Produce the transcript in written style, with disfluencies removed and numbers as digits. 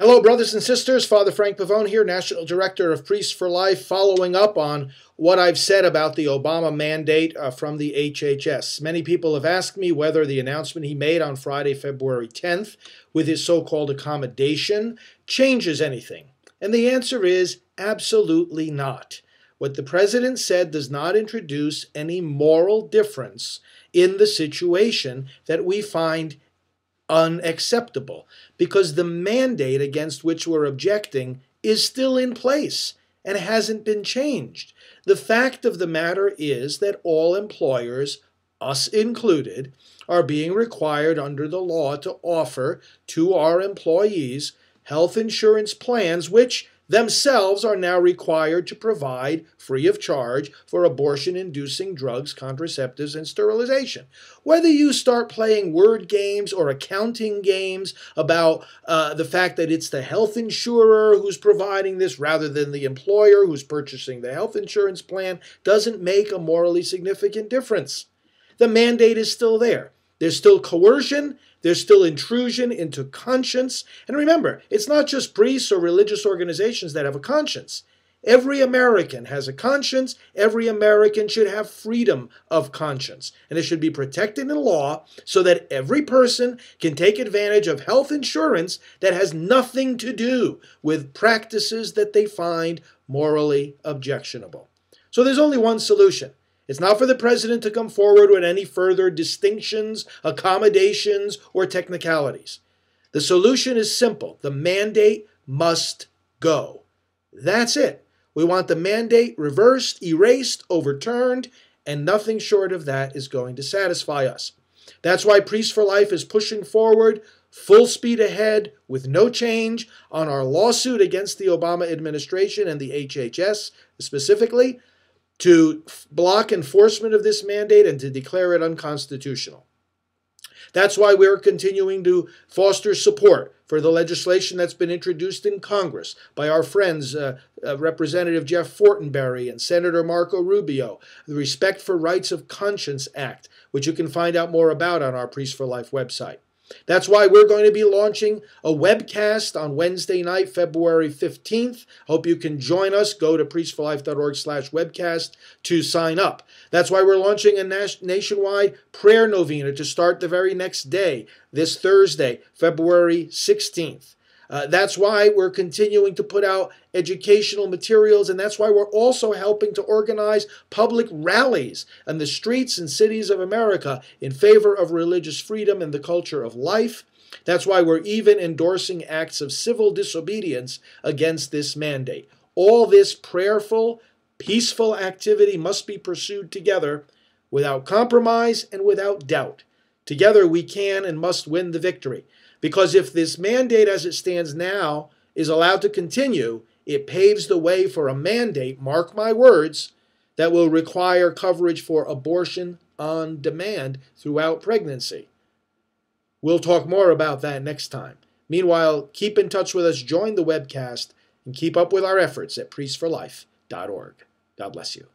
Hello, brothers and sisters. Father Frank Pavone here, National Director of Priests for Life, following up on what I've said about the Obama mandate from the HHS. Many people have asked me whether the announcement he made on Friday, February 10th, with his so-called accommodation, changes anything. And the answer is absolutely not. What the president said does not introduce any moral difference in the situation that we find unacceptable, because the mandate against which we're objecting is still in place and hasn't been changed. The fact of the matter is that all employers, us included, are being required under the law to offer to our employees health insurance plans which themselves are now required to provide free of charge for abortion-inducing drugs, contraceptives, and sterilization. Whether you start playing word games or accounting games about the fact that it's the health insurer who's providing this rather than the employer who's purchasing the health insurance plan doesn't make a morally significant difference. The mandate is still there. There's still coercion. There's still intrusion into conscience. And remember, it's not just priests or religious organizations that have a conscience. Every American has a conscience. Every American should have freedom of conscience. And it should be protected in law so that every person can take advantage of health insurance that has nothing to do with practices that they find morally objectionable. So there's only one solution. It's not for the president to come forward with any further distinctions, accommodations, or technicalities. The solution is simple. The mandate must go. That's it. We want the mandate reversed, erased, overturned, and nothing short of that is going to satisfy us. That's why Priests for Life is pushing forward, full speed ahead, with no change, on our lawsuit against the Obama administration and the HHS specifically, to block enforcement of this mandate and to declare it unconstitutional. That's why we're continuing to foster support for the legislation that's been introduced in Congress by our friends, Representative Jeff Fortenberry and Senator Marco Rubio, the Respect for Rights of Conscience Act, which you can find out more about on our Priests for Life website. That's why we're going to be launching a webcast on Wednesday night, February 15th. Hope you can join us. Go to priestforlife.org/webcast to sign up. That's why we're launching a nationwide prayer novena to start the very next day, this Thursday, February 16th. That's why we're continuing to put out educational materials, and that's why we're also helping to organize public rallies in the streets and cities of America in favor of religious freedom and the culture of life. That's why we're even endorsing acts of civil disobedience against this mandate. All this prayerful, peaceful activity must be pursued together without compromise and without doubt. Together we can and must win the victory. Because if this mandate as it stands now is allowed to continue, it paves the way for a mandate, mark my words, that will require coverage for abortion on demand throughout pregnancy. We'll talk more about that next time. Meanwhile, keep in touch with us, join the webcast, and keep up with our efforts at priestforlife.org. God bless you.